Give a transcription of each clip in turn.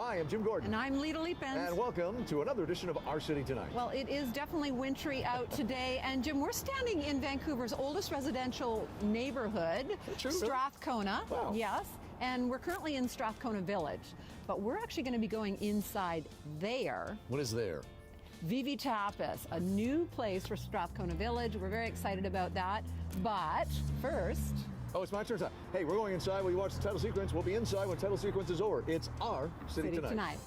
Hi, I'm Jim Gordon. And I'm Lita Leapens. And welcome to another edition of Our City Tonight. Well, it is definitely wintry out today. And Jim, we're standing in Vancouver's oldest residential neighborhood, True, Strathcona. Wow. Yes. And we're currently in Strathcona Village. But we're actually going to be going inside there. What is there? Vivi Tapas, a new place for Strathcona Village. We're very excited about that. But first... Oh, it's my turn. Hey, we're going inside while you watch the title sequence. We'll be inside when title sequence is over. It's Our City Tonight.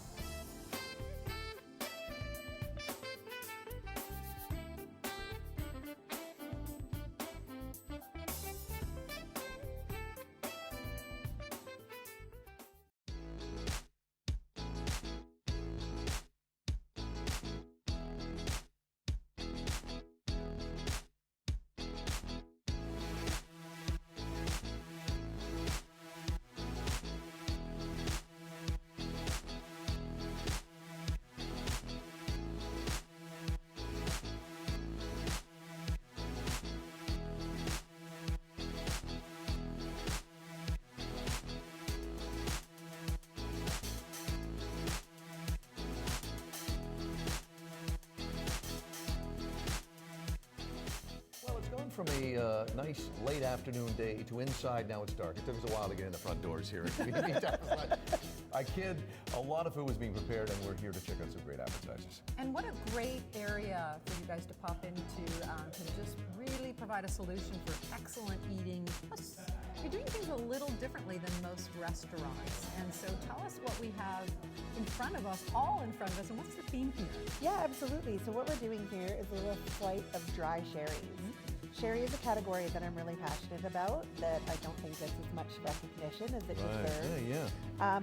From a nice late afternoon day to inside, now it's dark. It took us a while to get in the front doors here. I kid, a lot of food was being prepared, and we're here to check out some great appetizers. And what a great area for you guys to pop into to just really provide a solution for excellent eating. Plus, you're doing things a little differently than most restaurants. And so tell us what we have in front of us, all in front of us, and what's the theme here? Yeah, absolutely. So what we're doing here is a little flight of dry sherries. Sherry is a category that I'm really passionate about, that I don't think gets as much recognition as it deserves.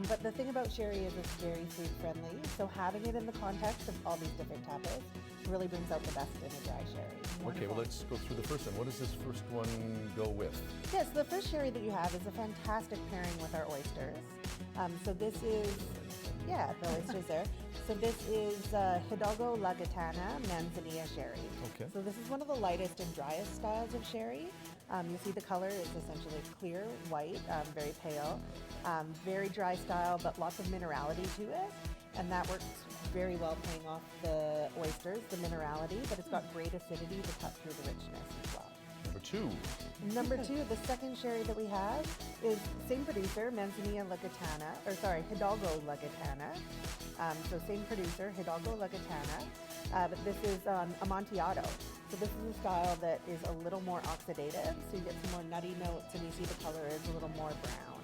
But the thing about sherry is it's very food friendly, so having it in the context of all these different tapas really brings out the best in a dry sherry. Okay, well, let's go through the first one. What does this first one go with? Yes, the first sherry that you have is a fantastic pairing with our oysters. So this is, the oysters there. So this is Hidalgo La Gitana Manzanilla sherry. Okay. So this is one of the lightest and driest styles of sherry. You see the color is essentially clear, white, very pale. Very dry style, but lots of minerality to it. And that works very well playing off the oysters, the minerality, but it's got great acidity to cut through the richness as well. Number two, the second sherry that we have is same producer, Manzanilla La Gitana, Hidalgo La Gitana. So same producer, Hidalgo La Gitana, but this is Amontillado. So this is a style that is a little more oxidative, so you get some more nutty notes, and you see the color is a little more brown.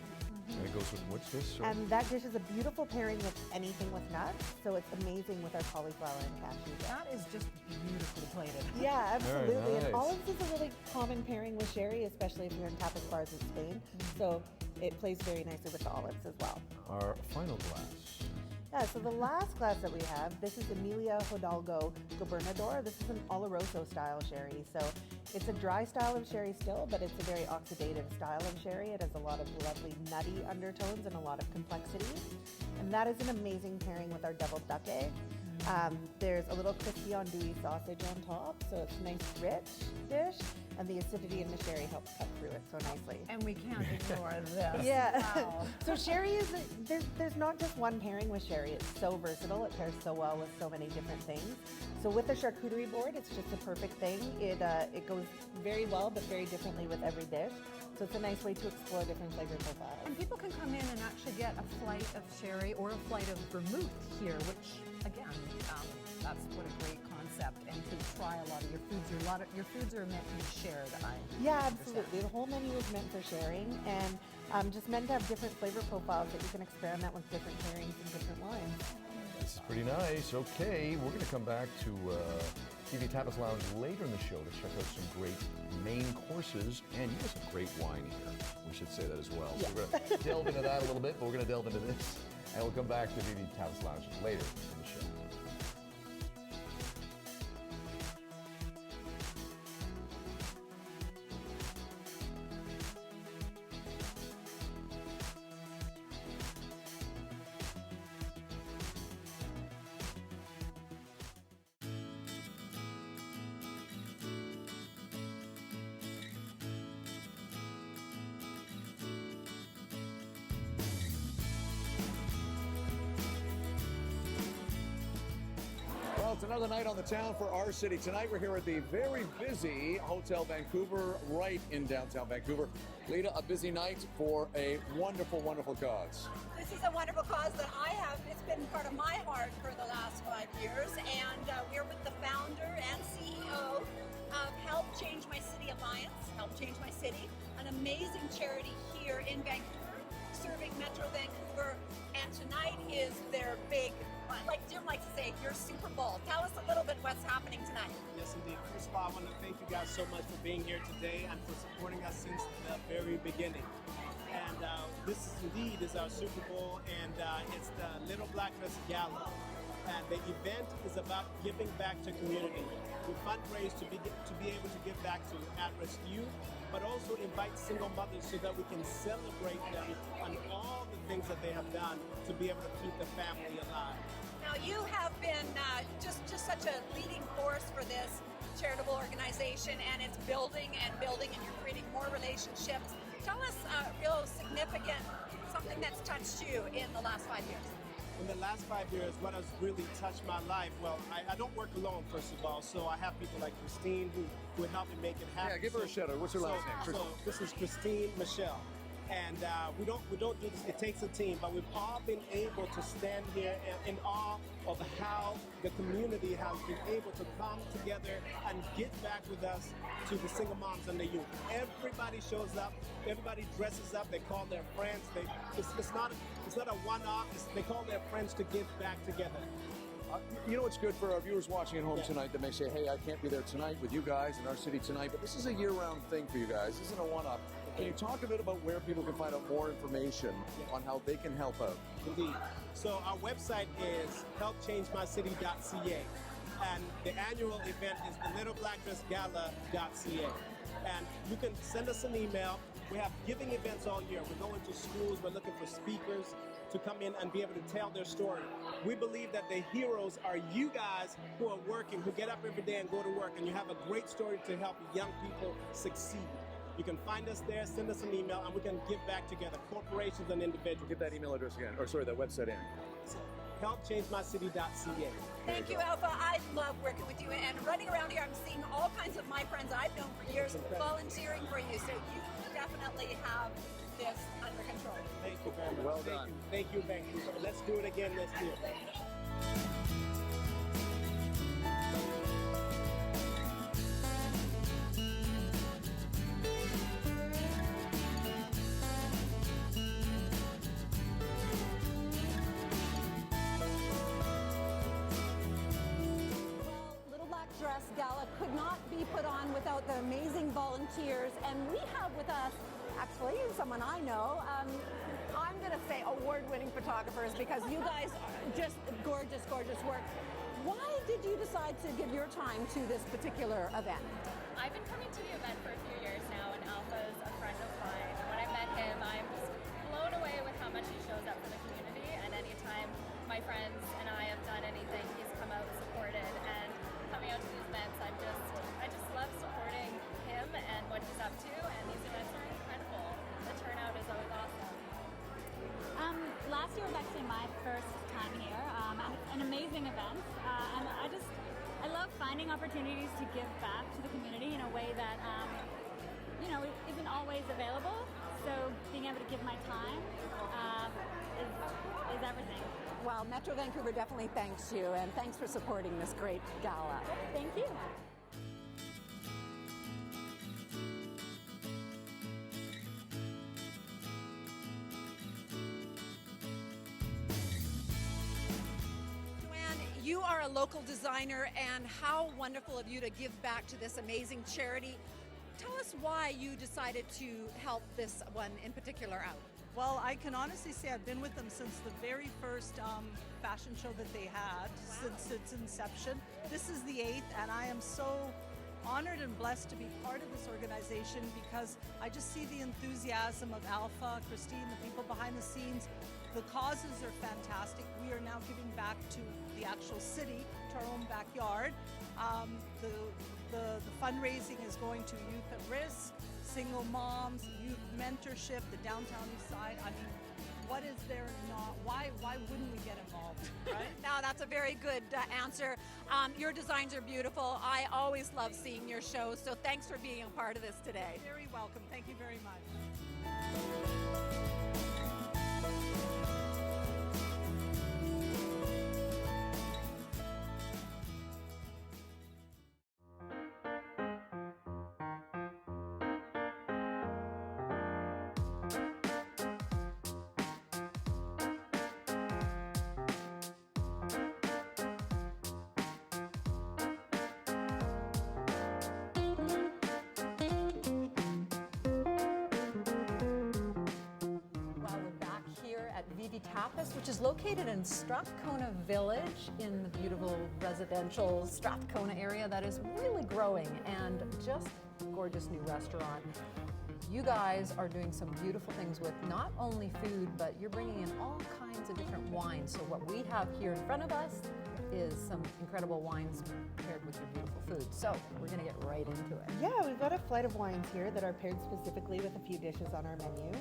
And it goes with what's this? And that dish is a beautiful pairing with anything with nuts, so it's amazing with our cauliflower and cashew. That is just beautifully plated. Yeah, absolutely. Very nice. And olives is a really common pairing with sherry, especially if you're in tapas bars in Spain. So it plays very nicely with the olives as well. Our final glass. Yeah, so the last glass that we have, this is Emilia Hidalgo Gobernador. This is an Oloroso style sherry. So it's a dry style of sherry still, but it's a very oxidative style of sherry. It has a lot of lovely nutty undertones and a lot of complexity. And that is an amazing pairing with our deviled duck egg. There's a little crispy andouille sausage on top, so it's a nice rich dish, and the acidity in the sherry helps cut through it so nicely. And we can't ignore this. Yeah. Wow. So sherry is, there's not just one pairing with sherry. It's so versatile. It pairs so well with so many different things. So with the charcuterie board, it's just a perfect thing. It goes very well, but very differently with every dish. So it's a nice way to explore different flavor profiles. And people can come in and actually get a flight of sherry or a flight of vermouth here, which, again, that's what a great concept. And to try a lot of your foods. Your foods are meant to be shared. Yeah, absolutely. The whole menu is meant for sharing, and just meant to have different flavor profiles that you can experiment with different pairings and different wines. This is pretty nice. Okay, we're going to come back to TV Tapas Lounge later in the show to check out some great main courses, and you have some great wine here. We should say that as well. Yeah. So we're going to delve into that a little bit, but we're going to delve into this, and we'll come back to TV Tapas Lounge later in the show. it's another night on the town for our city. Tonight we're here at the very busy Hotel Vancouver, right in downtown Vancouver. Lita, a busy night for a wonderful, wonderful cause. This is a wonderful cause that I have. It's been part of my heart for the last 5 years, and we're with the founder and CEO of Help Change My City Alliance, Help Change My City, an amazing charity here in Vancouver, serving Metro Vancouver, and tonight is their big, like Jim likes to say, your Super Bowl. Tell us a little bit what's happening tonight. Yes, indeed. First of all, I want to thank you guys so much for being here today and for supporting us since the very beginning. And this indeed is our Super Bowl, and it's the Little Black Dress Gala. And the event is about giving back to community. We fundraise to be able to give back to at-risk youth, but also invite single mothers so that we can celebrate them on all the things that they have done to be able to keep the family alive. Now, you have been just such a leading force for this charitable organization, and it's building and building, and you're creating more relationships. Tell us real significant, something that's touched you in the last 5 years. In the last 5 years, what has really touched my life? Well, I don't work alone, first of all, so I have people like Christine who help me make it happen. Yeah, give her a shout out. What's her last name? So this is Christine Michelle. And we don't do this, it takes a team, but we've all been able to stand here in awe of how the community has been able to come together and get back with us to the single moms and the youth. Everybody shows up, everybody dresses up, they call their friends. It's not a one-off, they call their friends to give back together. You know what's good for our viewers watching at home tonight that may say, hey, I can't be there tonight with you guys in our city tonight, but this is a year-round thing for you guys. This isn't a one-off. Can you talk a bit about where people can find out more information on how they can help out? Indeed. So our website is helpchangemycity.ca, and the annual event is the littleblackdressgala.ca. And you can send us an email. We have giving events all year. We're going to schools. We're looking for speakers to come in and be able to tell their story. We believe that the heroes are you guys who are working, who get up every day and go to work, and you have a great story to help young people succeed. You can find us there, send us an email, and we can give back together, corporations and individuals. Give that email address again, or sorry, that website in. Helpchangemycity.ca. Thank you, Alpha. I love working with you, and running around here, I'm seeing all kinds of my friends I've known for years volunteering for you, so you definitely have this under control. Thank you very much. Well done. Thank you, Vancouver. Let's do it again this year. Dress Gala could not be put on without the amazing volunteers, and we have with us actually someone I know. I'm going to say award-winning photographers, because you guys are just gorgeous, gorgeous work. Why did you decide to give your time to this particular event? I've been coming to the event for a few years now, and Alpha's a friend of mine. And when I met him, I'm just blown away with how much he shows up for the community. And anytime my friends and I have done anything, he's come out and supported. And coming out to these events, I just love supporting him and what he's up to, and these events are incredible. The turnout is always awesome. Last year was actually my first time here, and it's an amazing event, and I love finding opportunities to give back to the community in a way that isn't always available, so being able to give my time is everything. Well, Metro Vancouver definitely thanks you, and thanks for supporting this great gala. Thank you. Joanne, you are a local designer, and how wonderful of you to give back to this amazing charity. Tell us why you decided to help this one in particular out. Well, I can honestly say I've been with them since the very first fashion show that they had, since its inception. This is the 8th, and I am so honored and blessed to be part of this organization, because I just see the enthusiasm of Alpha, Christine, the people behind the scenes. The causes are fantastic. We are now giving back to the actual city, to our own backyard. The fundraising is going to youth at risk, single moms, youth mentorship, the downtown east side. I mean, what is there not? Why why wouldn't we get involved, right? Now that's a very good answer. Your designs are beautiful. I always love seeing your shows, so thanks for being a part of this today. Very welcome. Thank you very much. Tapas, which is located in Strathcona Village in the beautiful residential Strathcona area that is really growing, and just gorgeous new restaurant. You guys are doing some beautiful things with not only food, but you're bringing in all kinds of different wines. So what we have here in front of us is some incredible wines paired with your beautiful food. So we're going to get right into it. Yeah, we've got a flight of wines here that are paired specifically with a few dishes on our menu.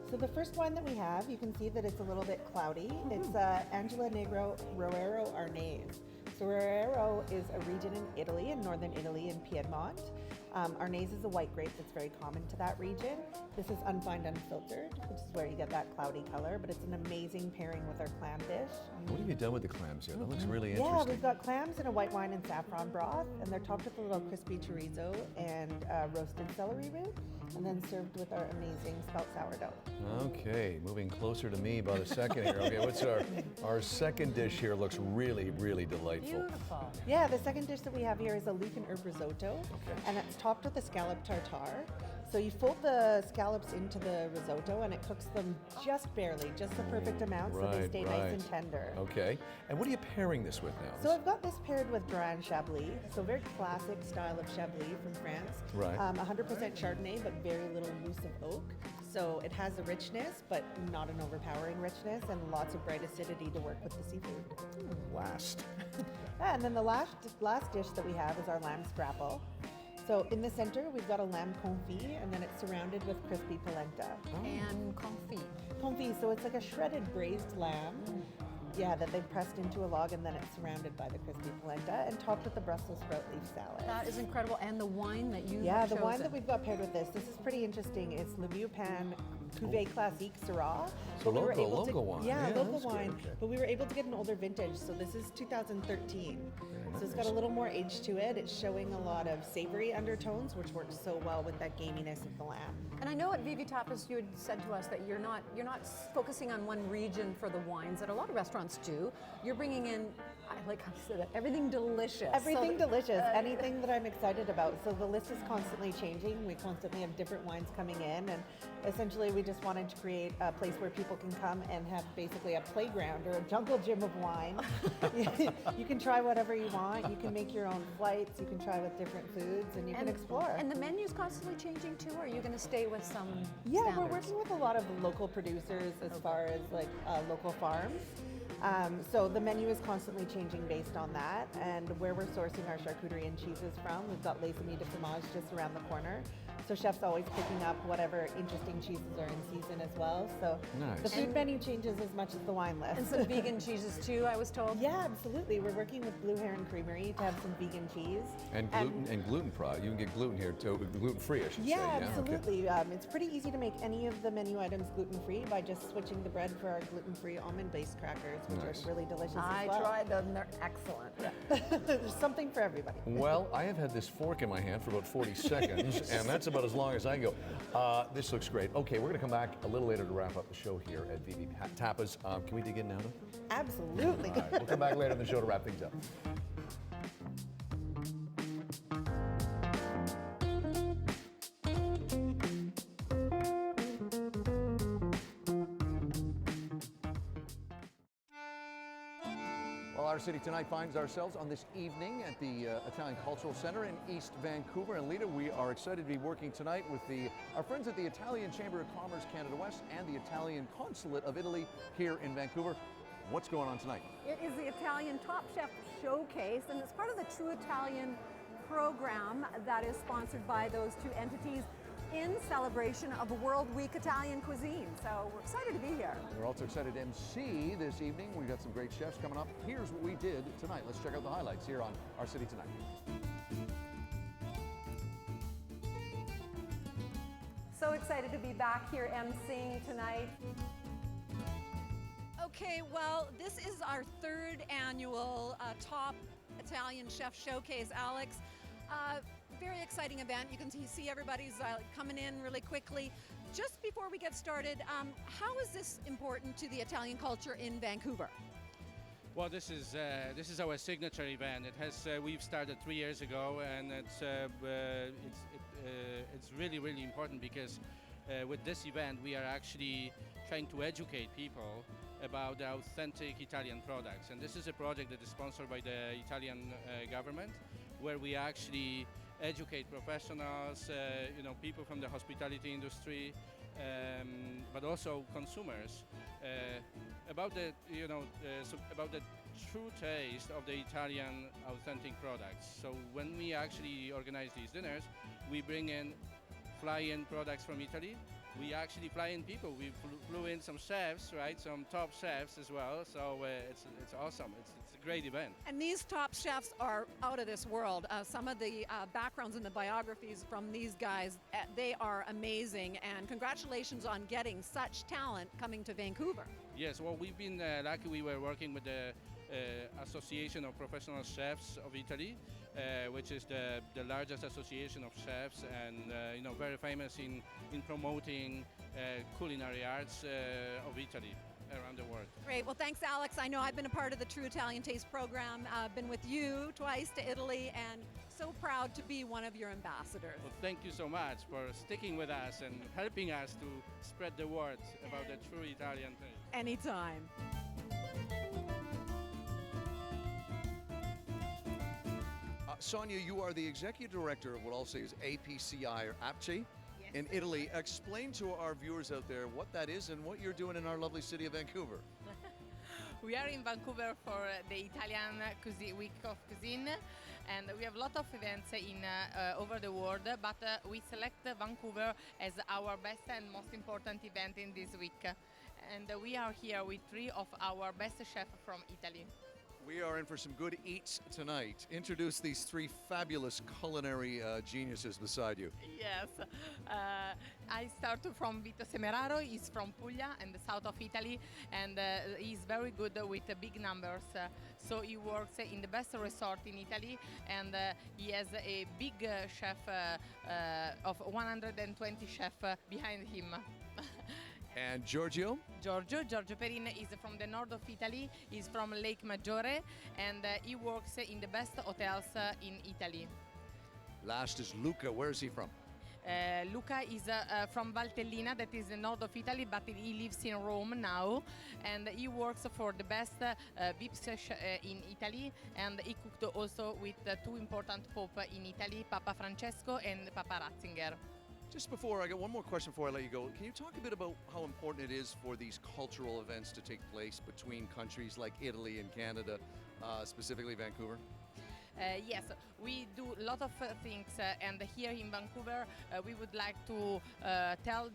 So the first wine that we have, you can see that it's a little bit cloudy. It's Angela Negro Roero Arnese. So Roero is a region in Italy, in northern Italy, in Piedmont. Arnese is a white grape that's very common to that region. This is unfined, unfiltered, which is where you get that cloudy color, but it's an amazing pairing with our clam dish. What have you done with the clams here? That looks really interesting. Yeah, we've got clams in a white wine and saffron broth, and they're topped with a little crispy chorizo and roasted celery root, and then served with our amazing spelt sourdough. Okay, moving closer to me by the second here. Okay, what's our second dish here? Looks really, really delightful. Beautiful. Yeah, the second dish that we have here is a leek and herb risotto, and it's topped with a scallop tartare. So you fold the scallops into the risotto and it cooks them just barely, just the perfect amount so they stay nice and tender. Okay, and what are you pairing this with now? So I've got this paired with Grand Chablis, so very classic style of Chablis from France. Right. 100% Chardonnay, but very little use of oak. So it has a richness, but not an overpowering richness, and lots of bright acidity to work with the seafood. Last. And then the last dish that we have is our lamb scrapple. So in the center, we've got a lamb confit, and then it's surrounded with crispy polenta. And confit. Confit, so it's like a shredded braised lamb. Yeah, that they've pressed into a log, and then it's surrounded by the crispy polenta and topped with the Brussels sprout leaf salad. That is incredible. And the wine that you Yeah, the wine that we've got paired with this is pretty interesting. It's Le Vieux Pan Cuvée Classique Syrah. So local wine. Yeah, local that's wine. good, okay. But we were able to get an older vintage, so this is 2013. So it's got a little more age to it. It's showing a lot of savory undertones, which works so well with that gaminess of the lamb. And I know at Vivi Tapas you had said to us that you're not focusing on one region for the wines that a lot of restaurants do. You're bringing in, like I said, everything delicious. Everything delicious, anything that I'm excited about. So the list is constantly changing. We constantly have different wines coming in, and essentially we just wanted to create a place where people can come and have basically a playground or a jungle gym of wine. You can try whatever you want. You can make your own flights. You can try with different foods, and you can explore. And the menu's constantly changing too, or are you going to stay with some Yeah, we're standards? working with a lot of local producers as far as like local farms. So the menu is constantly changing based on that, and where we're sourcing our charcuterie and cheeses from. We've got Les Amis de Fromage just around the corner. So chefs always picking up whatever interesting cheeses are in season as well. So Nice. the food menu changes as much as the wine list. And some vegan cheeses too, I was told. Yeah, absolutely. We're working with Blue Heron Creamery to have some vegan cheese. And gluten free. You can get gluten here too, gluten free, I should say. Yeah, Okay. absolutely. It's pretty easy to make any of the menu items gluten-free by just switching the bread for our gluten-free almond-based crackers, which Nice. are really delicious I as well. tried them, they're excellent. There's something for everybody. Well, I have had this fork in my hand for about 40 seconds, and that's about as long as I go. This looks great. Okay, we're going to come back a little later to wrap up the show here at Vivi Tapas. Can we dig in now, though? Absolutely. All right, we'll come back later in the show to wrap things up. Well, our city tonight finds ourselves on this evening at the Italian Cultural Center in East Vancouver. And Lita, we are excited to be working tonight with our friends at the Italian Chamber of Commerce Canada West and the Italian Consulate of Italy here in Vancouver. What's going on tonight? It is the Italian Top Chef Showcase, and it's part of the True Italian program that is sponsored by those two entities. in celebration of World Week Italian Cuisine. So we're excited to be here. We're also excited to MC this evening. We've got some great chefs coming up. Here's what we did tonight. Let's check out the highlights here on Our City Tonight. So excited to be back here emceeing tonight. Okay, well, this is our third annual Top Italian Chef Showcase, Alex. Very exciting event. You can see everybody's coming in really quickly. Just before we get started, how is this important to the Italian culture in Vancouver? Well, this is our signature event. It has we've started 3 years ago, and it's really important because with this event we are actually trying to educate people about the authentic Italian products. And this is a project that is sponsored by the Italian government, where we actually educate professionals, people from the hospitality industry, but also consumers about the true taste of the Italian authentic products. So when we actually organize these dinners, we bring in fly-in products from Italy. We actually fly in people. We flew in some chefs, right? Some top chefs as well. So it's awesome. It's a great event. And these top chefs are out of this world. Some of the backgrounds and the biographies from these guys, they are amazing. And congratulations on getting such talent coming to Vancouver. Yes, well, we've been lucky. We were working with the Association of Professional Chefs of Italy, which is the largest association of chefs, and very famous in promoting culinary arts of Italy around the world. Great. Well, thanks, Alex. I know I've been a part of the True Italian Taste program. I've been with you twice to Italy, and so proud to be one of your ambassadors. Well, thank you so much for sticking with us and helping us to spread the word about the true Italian taste. Anytime. Sonia, you are the executive director of what I'll say is APCI or APCI in Italy. Explain to our viewers out there what that is and what you're doing in our lovely city of Vancouver. We are in Vancouver for the Italian Week of Cuisine, and we have a lot of events in over the world, but we select Vancouver as our best and most important event in this week. And we are here with 3 of our best chefs from Italy. We are in for some good eats tonight. Introduce these 3 fabulous culinary geniuses beside you. Yes, I start from Vito Semeraro. He's from Puglia and the south of Italy, and he's very good with big numbers. So he works in the best resort in Italy, and he has a big chef of 120 chefs behind him. And Giorgio Perin is from the north of Italy. He's from Lake Maggiore, and he works in the best hotels in Italy. Last is Luca. Where is he from? Luca is from Valtellina, that is the north of Italy, but he lives in Rome now, and he works for the best VIP chef in Italy, and he cooked also with 2 important popes in Italy, Papa Francesco and Papa Ratzinger. Just before, I got one more question before I let you go. Can you talk a bit about how important it is for these cultural events to take place between countries like Italy and Canada, specifically Vancouver? Yes, we do a lot of things, and here in Vancouver we would like to tell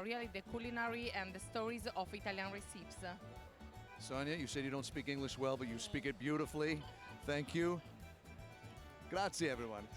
really the culinary and the stories of Italian recipes. Sonia, you said you don't speak English well, but you speak it beautifully. Thank you. Grazie, everyone.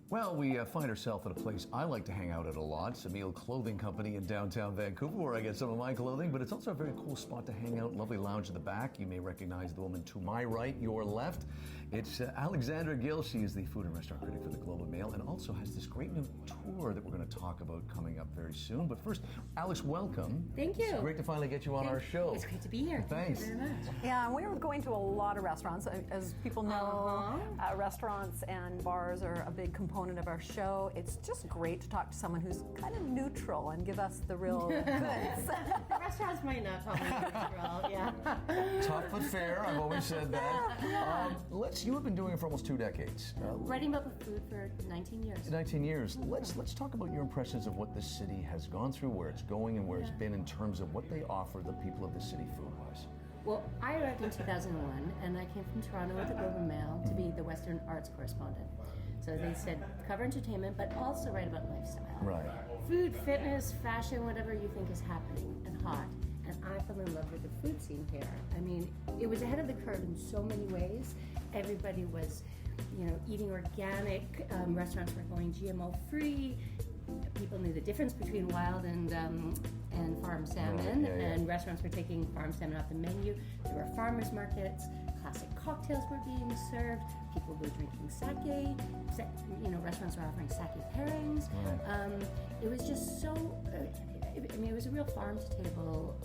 Well, we find ourselves at a place I like to hang out at a lot, Semille Clothing Company in downtown Vancouver, where I get some of my clothing, but it's also a very cool spot to hang out, lovely lounge in the back. You may recognize the woman to my right, your left. It's Alexander Gill. She is the food and restaurant critic for the Globe and Mail, and also has this great new tour that we're going to talk about coming up very soon. But first, Alex, welcome. Thank you. It's great to finally get you on our show. It's great to be here. Thanks. Thank you very much. Yeah, and we're going to a lot of restaurants. As people know, restaurants and bars are a big component of our show. It's just great to talk to someone who's kind of neutral and give us the real goods. The restaurants might not tell me well, yeah. Tough but fair. I've always said that. You have been doing it for almost 2 decades. Writing about the food for 19 years. 19 years. Let's talk about your impressions of what this city has gone through, where it's going, and where it's been in terms of what they offer the people of the city food-wise. Well, I arrived in 2001, and I came from Toronto with the Globe and Mail to be the Western Arts correspondent. So they said cover entertainment, but also write about lifestyle. Right. Food, fitness, fashion, whatever you think is happening and hot. And I fell in love with the food scene here. I mean, it was ahead of the curve in so many ways. Everybody was, eating organic. Restaurants were going GMO-free. People knew the difference between wild and farm salmon, and restaurants were taking farm salmon off the menu. There were farmers markets. Classic cocktails were being served. People were drinking sake. Restaurants were offering sake pairings. It was just so. It was a real farm-to-table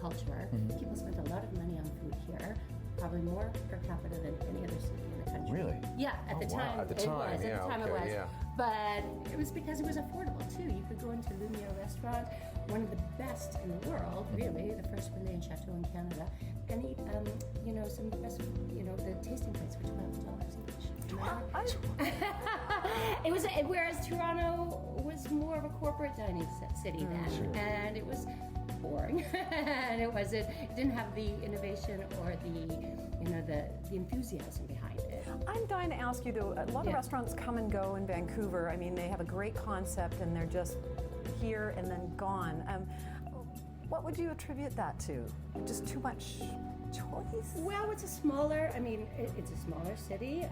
culture. People spent a lot of money on food here, probably more per capita than any other city in the country. Really? Yeah, at the time it was. Yeah. But it was because it was affordable too. You could go into Lumiere Restaurant, one of the best in the world, really, the first Renee and Chateau in Canada, and eat, some of the best, the tasting plates for $12 each. It was, whereas Toronto was more of a corporate dining city then, and it was boring, and it didn't have the innovation or the enthusiasm behind it. I'm dying to ask you though, a lot of restaurants come and go in Vancouver. I mean, they have a great concept and they're just here and then gone. What would you attribute that to? Just too much choice? Well, it's a smaller city.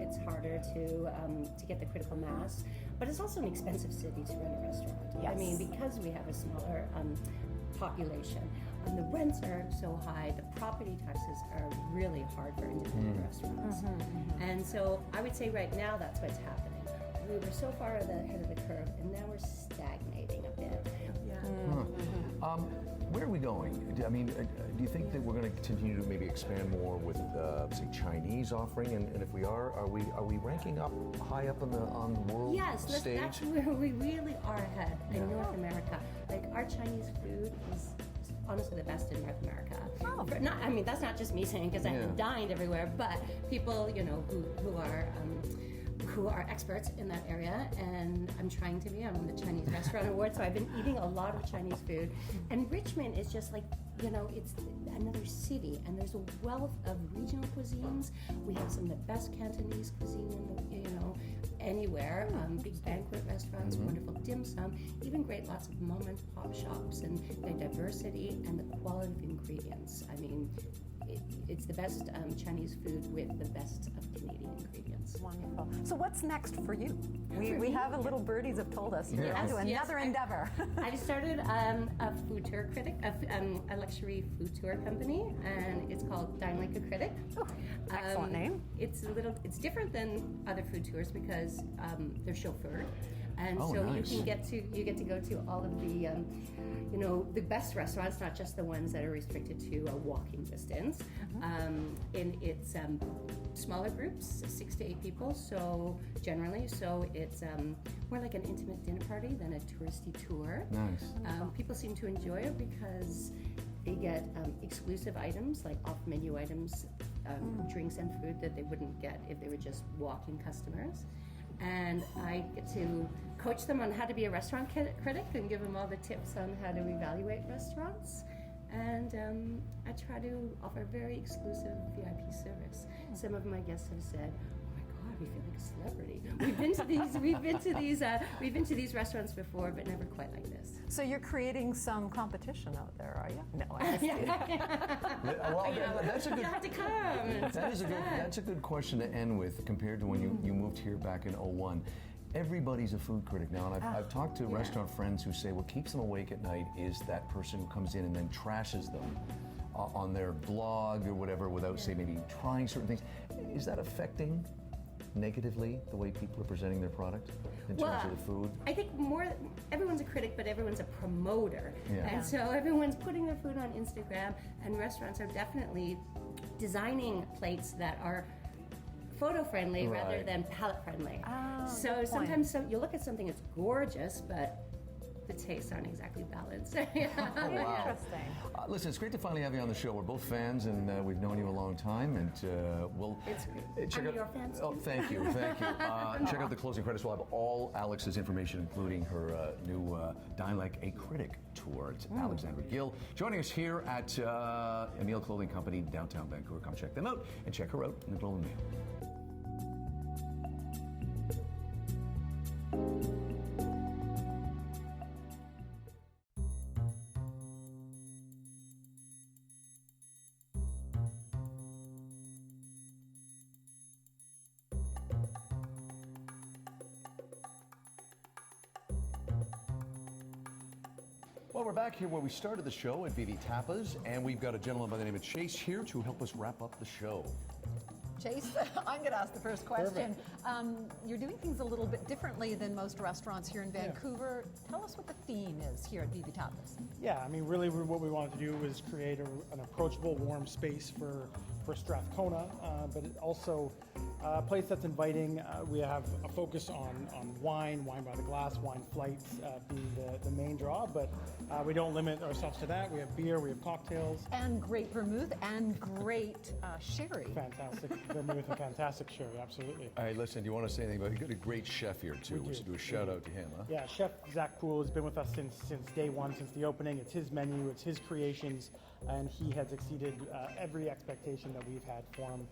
It's harder to get the critical mass, but it's also an expensive city to run a restaurant. Yes. I mean, because we have a smaller population, the rents are so high, the property taxes are really hard for independent restaurants. And so I would say right now that's what's happening. We were so far ahead of the curve, and now we're stagnating a bit. Where are we going? I mean, do you think that we're going to continue to maybe expand more with, say, Chinese offering? And if we are we ranking up high up on the world stage? Yes, that's where we really are ahead in North America. Like, our Chinese food is honestly the best in North America. That's not just me saying because I've been dined everywhere, but people, who are experts in that area, and I'm trying to be. I'm on the Chinese Restaurant Award, so I've been eating a lot of Chinese food. And Richmond is just like, it's another city, and there's a wealth of regional cuisines. We have some of the best Cantonese cuisine anywhere. Big banquet restaurants, wonderful dim sum, even lots of mom and pop shops, and the diversity and the quality of ingredients. I mean, it's the best Chinese food with the best of Canadian ingredients. Wonderful. So what's next for you? We have a little birdies have told us you're onto another endeavor. I started a food tour critic, a luxury food tour company, and it's called Dine Like a Critic. Excellent name. It's different than other food tours because they're chauffeured. And nice. you get to go to all of the the best restaurants, not just the ones that are restricted to a walking distance. And it's smaller groups, 6 to 8 people. So it's more like an intimate dinner party than a touristy tour. Nice. People seem to enjoy it because they get exclusive items like off-menu items, drinks and food that they wouldn't get if they were just walking customers. And I get to coach them on how to be a restaurant critic and give them all the tips on how to evaluate restaurants. And I try to offer very exclusive VIP service. Some of my guests have said, "Oh my God, we feel like a celebrity. We've been to these restaurants before, but never quite like this." So you're creating some competition out there, are you? No, I'm just kidding. That's a good. You have to come. That's a good question to end with compared to when you moved here back in 2001. Everybody's a food critic now, and I've talked to restaurant friends who say what keeps them awake at night is that person who comes in and then trashes them on their blog or whatever without, say, maybe trying certain things. Is that affecting negatively the way people are presenting their product in terms of the food? I think everyone's a critic, but everyone's a promoter. Yeah. And so everyone's putting their food on Instagram, and restaurants are definitely designing plates that are photo friendly rather than palate friendly. So sometimes you look at something that's gorgeous, but the tastes aren't exactly balanced. Oh, wow. Interesting. Listen, it's great to finally have you on the show. We're both fans, and we've known you a long time. And we'll check out. Your fans. Oh, thank you, thank you. Check out the closing credits. We'll have all Alex's information, including her new Dine Like a Critic tour. It's Alexander Gill joining us here at Emile Clothing Company, downtown Vancouver. Come check them out and check her out in the Globe and Mail. Well, we're back here where we started the show at VV Tapas, and we've got a gentleman by the name of Chase here to help us wrap up the show. Chase, I'm going to ask the first question. You're doing things a little bit differently than most restaurants here in Vancouver. Tell us what the theme is here at VV Tapas. Yeah, I mean, really what we wanted to do was create an approachable, warm space for Strathcona, but also a place that's inviting. We have a focus on wine by the glass, wine flights being the main draw, but we don't limit ourselves to that. We have beer, we have cocktails. And great vermouth and great sherry. Fantastic vermouth and fantastic sherry, absolutely. All right, listen, do you want to say anything about it? You've got a great chef here, too. We should do a shout out to him, huh? Yeah, Chef Zach Poole has been with us since day one, since the opening. It's his menu, it's his creations, and he has exceeded every expectation that we've had for him.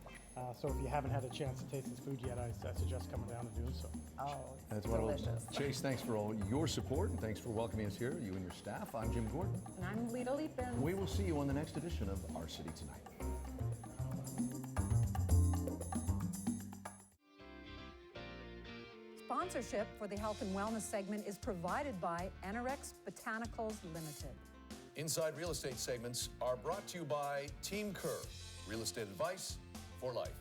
So if you haven't had a chance to taste his food yet, I suggest coming down and doing so. Oh, That's delicious. Chase, thanks for all your support, and thanks for welcoming us here, you and your staff. I'm Jim Gordon. And I'm Lita Leapin. We will see you on the next edition of Our City Tonight. Sponsorship for the health and wellness segment is provided by Enorex Botanicals Limited. Inside Real Estate segments are brought to you by Team Kerr, real estate advice for life.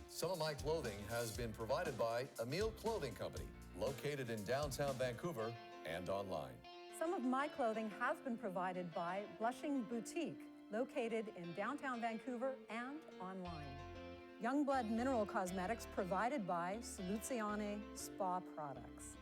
Some of my clothing has been provided by Emile Clothing Company, located in downtown Vancouver and online. Some of my clothing has been provided by Blushing Boutique, located in downtown Vancouver and online. Youngblood Mineral Cosmetics provided by Soluzione Spa Products.